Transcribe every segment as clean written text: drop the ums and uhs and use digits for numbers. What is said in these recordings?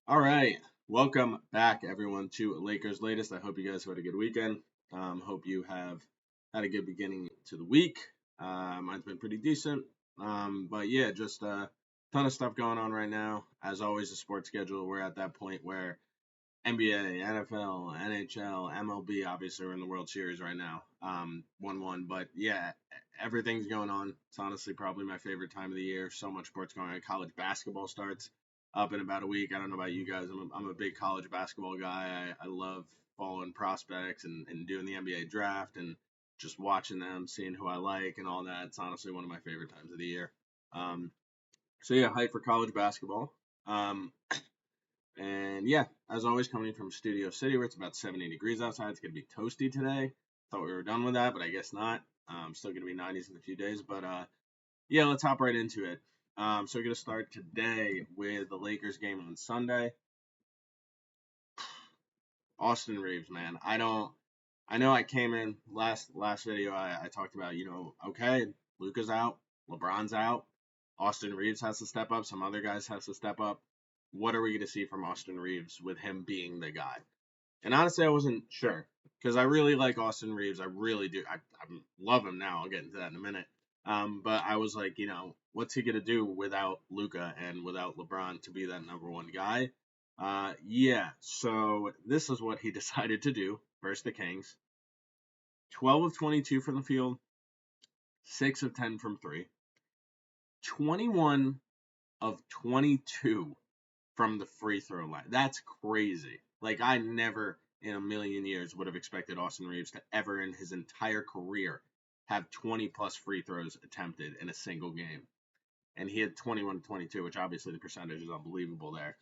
All right. Welcome back, everyone, to Lakers Latest. I hope you guys had a good weekend. Hope you have had a good beginning to the week. Mine's been pretty decent. But yeah, just a ton of stuff going on right now. As always, the sports schedule, we're at that point where NBA, NFL, NHL, MLB, obviously, we're in the World Series right now. 1-1. But yeah, everything's going on. It's honestly probably my favorite time of the year. So much sports going on. College basketball starts up in about a week. I don't know about you guys. I'm a big college basketball guy. I love following prospects and doing the NBA draft and just watching them, seeing who I like and all that. It's honestly one of my favorite times of the year. Um, so yeah, hype for college basketball. Um, and yeah, as always, coming from Studio City where it's about 70 degrees outside. It's going to be toasty today. Thought we were done with that, but I guess not. Still going to be 90s in a few days. But yeah, let's hop right into it. So we're going to start today with the Lakers game on Sunday. Austin Reeves, man. I know I came in last video. I talked about, okay, Luka's out, LeBron's out, Austin Reeves has to step up, some other guys has to step up. What are we going to see from Austin Reeves with him being the guy? And honestly, I wasn't sure because I really like Austin Reeves. I really do. I love him now. I'll get into that in a minute. But I was like, what's he gonna do without Luka and without LeBron to be that number one guy? Yeah. So this is what he decided to do versus the Kings. 12 of 22 from the field, 6 of 10 from three, 21 of 22 from the free throw line. That's crazy. Like, I never in a million years would have expected Austin Reeves to ever in his entire career have 20 plus free throws attempted in a single game. And he had 21 22, which obviously the percentage is unbelievable there.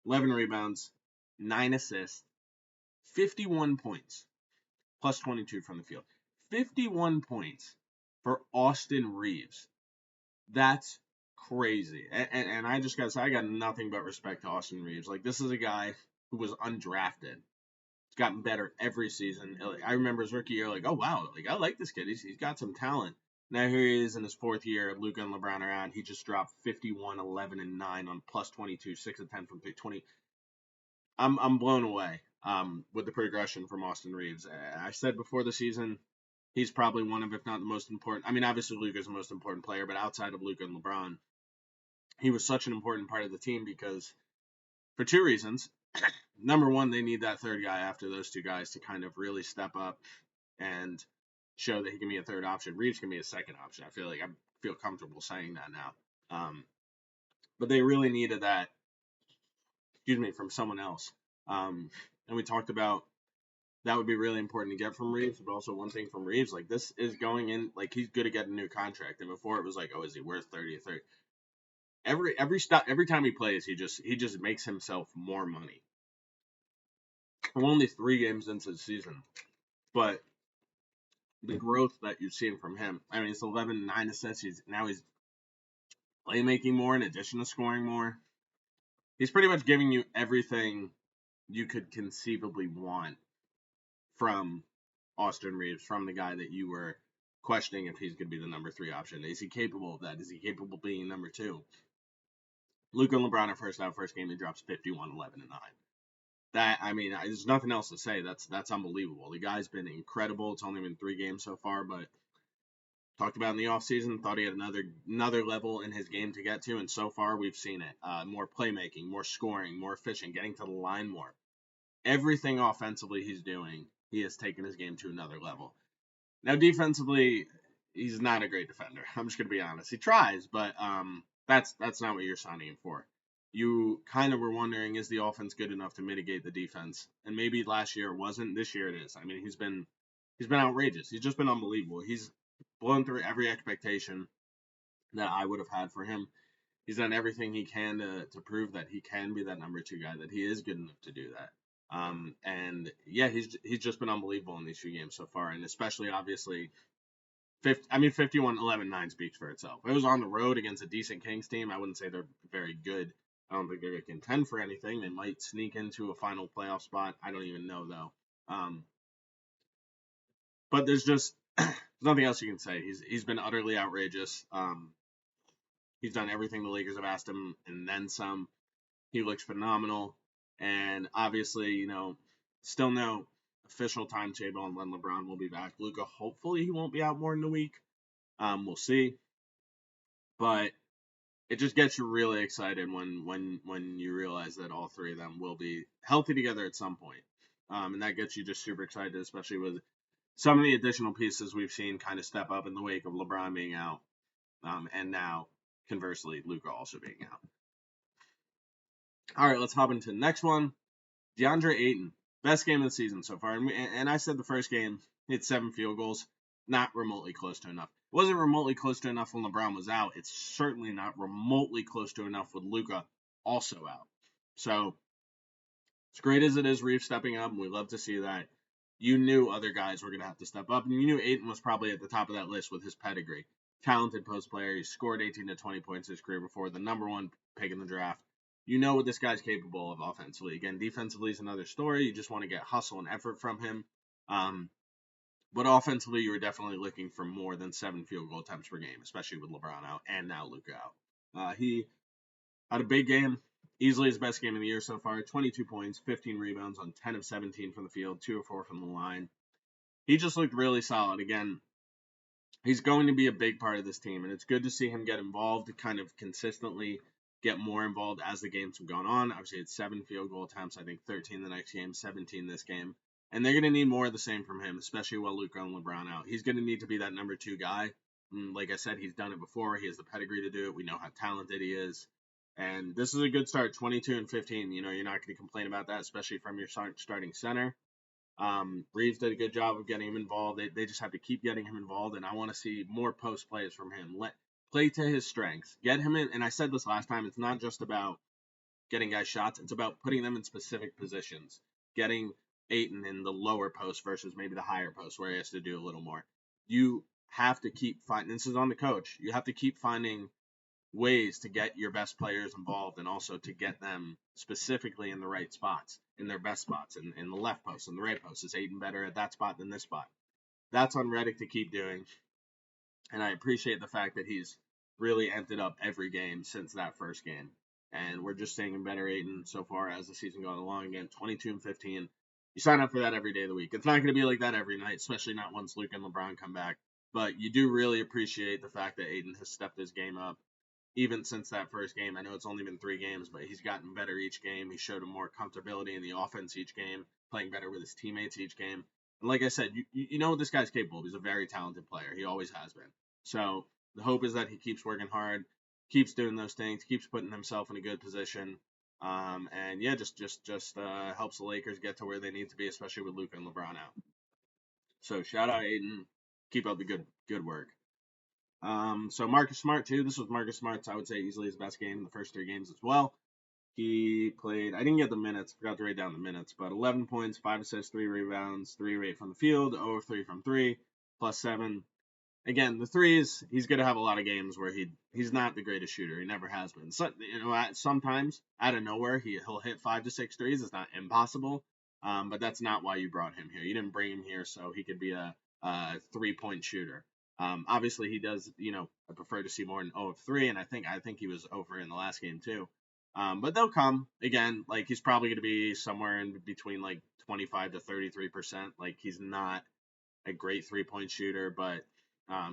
11 rebounds, 9 assists, 51 points, plus 22 from the field. 51 points for Austin Reeves. That's crazy. And I just got to say, I got nothing but respect to Austin Reeves. Like, this is a guy who was undrafted. He's gotten better every season. I remember his rookie year, like, oh, wow, like, I like this kid. He's got some talent. Now here he is in his fourth year. Luka and LeBron are out. He just dropped 51, 11, and 9 on plus 22, 6 of 10 from 20. I'm blown away with the progression from Austin Reeves. I said before the season, he's probably one of, if not the most important. I mean, obviously Luka's the most important player, but outside of Luka and LeBron, he was such an important part of the team because for two reasons. Number one, they need that third guy after those two guys to kind of really step up and show that he can be a third option. Reeves can be a second option. I feel comfortable saying that now. But they really needed that, from someone else. And we talked about that would be really important to get from Reeves, but also one thing from Reeves, like this is going in, like he's going to get a new contract. And before it was like, oh, is he worth 30 or 30? Every time he plays, he just makes himself more money. We're only 3 games into the season, but the growth that you've seen from him, I mean, it's 11, 9 assists. He's playmaking more in addition to scoring more. He's pretty much giving you everything you could conceivably want from Austin Reeves, from the guy that you were questioning if he's going to be the number 3 option. Is he capable of that? Is he capable of being number 2? Luka and LeBron are first game, he drops 51, 11, and 9. That, I mean, there's nothing else to say. That's unbelievable. The guy's been incredible. It's only been 3 games so far, but talked about in the offseason, thought he had another level in his game to get to, and so far we've seen it. More playmaking, more scoring, more efficient, getting to the line more. Everything offensively he's doing, he has taken his game to another level. Now defensively, he's not a great defender. I'm just gonna be honest. He tries, but that's not what you're signing him for. You kind of were wondering, is the offense good enough to mitigate the defense? And maybe last year it wasn't. This year it is. I mean, he's been outrageous. He's just been unbelievable. He's blown through every expectation that I would have had for him. He's done everything he can to prove that he can be that number 2 guy, that he is good enough to do that. And yeah, he's just been unbelievable in these few games so far, and especially obviously 51, 11, 9 speaks for itself. It was on the road against a decent Kings team. I wouldn't say they're very good. I don't think they're going to contend for anything. They might sneak into a final playoff spot. I don't even know, though. But there's just nothing else you can say. He's been utterly outrageous. He's done everything the Lakers have asked him and then some. He looks phenomenal. And obviously, still no official timetable on when LeBron will be back. Luka, hopefully he won't be out more than a week. We'll see. But it just gets you really excited when you realize that all three of them will be healthy together at some point. And that gets you just super excited, especially with some of the additional pieces we've seen kind of step up in the wake of LeBron being out, and now conversely Luka also being out. All right, let's hop into the next one. DeAndre Ayton, best game of the season so far. And I said the first game, hit 7 field goals, not remotely close to enough. It wasn't remotely close to enough when LeBron was out. It's certainly not remotely close to enough with Luka also out. So, as great as it is, Reeves stepping up, and we love to see that. You knew other guys were going to have to step up, and you knew Ayton was probably at the top of that list with his pedigree. Talented post player. He scored 18 to 20 points his career before, the number one pick in the draft. You know what this guy's capable of offensively. Again, defensively is another story. You just want to get hustle and effort from him. But offensively, you were definitely looking for more than 7 field goal attempts per game, especially with LeBron out and now Luka out. He had a big game, easily his best game of the year so far. 22 points, 15 rebounds on 10 of 17 from the field, 2 of 4 from the line. He just looked really solid. Again, he's going to be a big part of this team, and it's good to see him get involved, kind of consistently get more involved as the games have gone on. Obviously, it's 7 field goal attempts, I think 13 the next game, 17 this game. And they're going to need more of the same from him, especially while Luka and LeBron out. He's going to need to be that number 2 guy. And like I said, he's done it before. He has the pedigree to do it. We know how talented he is. And this is a good start, 22 and 15. You're not going to complain about that, especially from your starting center. Reeves did a good job of getting him involved. They just have to keep getting him involved, and I want to see more post plays from him. Play to his strengths. Get him in, and I said this last time, it's not just about getting guys shots. It's about putting them in specific positions. Getting Ayton in the lower post versus maybe the higher post where he has to do a little more. You have to keep finding, this is on the coach, you have to keep finding ways to get your best players involved and also to get them specifically in the right spots, in their best spots, in the left post, in the right post. Is Ayton better at that spot than this spot? That's on Redick to keep doing. And I appreciate the fact that he's really ended up every game since that first game. And we're just seeing better Ayton so far as the season going along. Again, 22 and 15. You sign up for that every day of the week. It's not going to be like that every night, especially not once Luke and LeBron come back. But you do really appreciate the fact that Ayton has stepped his game up even since that first game. I know it's only been 3 games, but he's gotten better each game. He showed him more comfortability in the offense each game, playing better with his teammates each game. And like I said, you know what this guy's capable of. He's a very talented player. He always has been. So the hope is that he keeps working hard, keeps doing those things, keeps putting himself in a good position. And yeah, just helps the Lakers get to where they need to be, especially with Luka and LeBron out. So shout out Ayton. Keep up the good work. So Marcus Smart too. This was Marcus Smart's, I would say, easily his best game in the first 3 games as well. He played, I didn't get the minutes, forgot to write down the minutes, but 11 points, 5 assists, 3 rebounds, 3 of 8 from the field, 0 of 3 from 3, plus 7. Again, the threes, he's going to have a lot of games where he's not the greatest shooter. He never has been. So, sometimes, out of nowhere, he'll hit 5 to 6 threes. It's not impossible, but that's not why you brought him here. You didn't bring him here so he could be a 3-point shooter. Obviously, he does, I prefer to see more than 0 of 3, and I think he was over in the last game, too. But they'll come. Again, like, he's probably going to be somewhere in between, like, 25 to 33%. Like, he's not a great 3-point shooter, but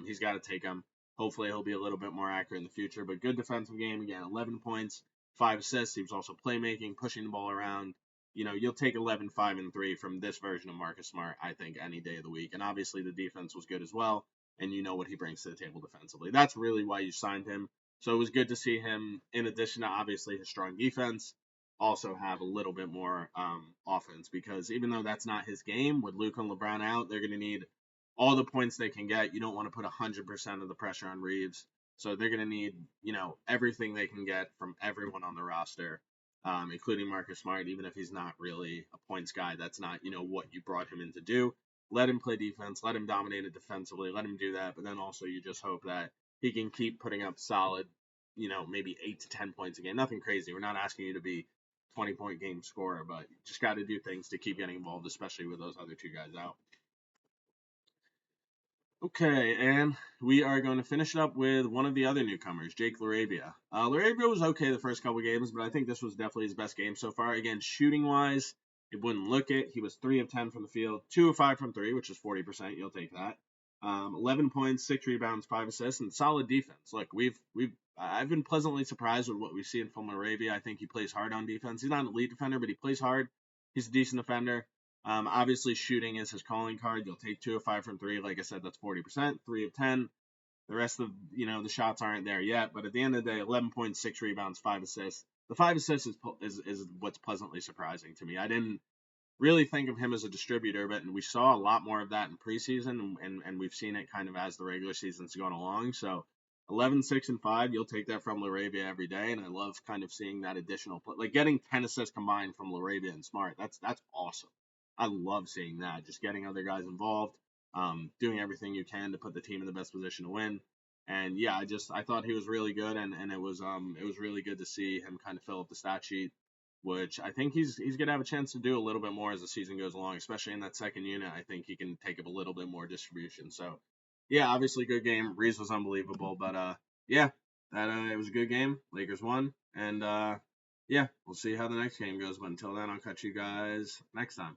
he's got to take them. Hopefully, he'll be a little bit more accurate in the future. But good defensive game. Again, 11 points, 5 assists. He was also playmaking, pushing the ball around. You'll take 11, 5, and 3 from this version of Marcus Smart, I think, any day of the week. And obviously, the defense was good as well. And you know what he brings to the table defensively. That's really why you signed him. So it was good to see him, in addition to obviously his strong defense, also have a little bit more offense. Because even though that's not his game, with Luka and LeBron out, they're going to need all the points they can get. You don't want to put 100% of the pressure on Reeves. So they're going to need, everything they can get from everyone on the roster, including Marcus Smart, even if he's not really a points guy. That's not, what you brought him in to do. Let him play defense. Let him dominate it defensively. Let him do that. But then also you just hope that he can keep putting up solid, maybe 8 to 10 points a game. Nothing crazy. We're not asking you to be 20-point game scorer, but you just got to do things to keep getting involved, especially with those other 2 guys out. Okay, and we are going to finish it up with one of the other newcomers, Jake Laravia. Laravia was okay the first couple games, but I think this was definitely his best game so far. Again, shooting wise, it wouldn't look it. He was 3 of 10 from the field, 2 of 5 from 3, which is 40%. You'll take that. 11 points, 6 rebounds, 5 assists, and solid defense. Look, I've been pleasantly surprised with what we've seen from Laravia. I think he plays hard on defense. He's not an elite defender, but he plays hard. He's a decent defender. Obviously, shooting is his calling card. You'll take 2 of 5 from 3. Like I said, that's 40%. 3 of 10. The rest of the shots aren't there yet. But at the end of the day, 11.6 rebounds, 5 assists. The 5 assists is what's pleasantly surprising to me. I didn't really think of him as a distributor, but we saw a lot more of that in preseason, and we've seen it kind of as the regular season's gone along. So 11, 6, and 5, you'll take that from Laravia every day, and I love kind of seeing that additional play. Like getting 10 assists combined from Laravia and Smart. That's awesome. I love seeing that. Just getting other guys involved, doing everything you can to put the team in the best position to win. And yeah, I thought he was really good, and it was really good to see him kind of fill up the stat sheet, which I think he's gonna have a chance to do a little bit more as the season goes along, especially in that second unit. I think he can take up a little bit more distribution. So yeah, obviously good game. Reeves was unbelievable, but yeah, that it was a good game. Lakers won, and yeah, we'll see how the next game goes. But until then, I'll catch you guys next time.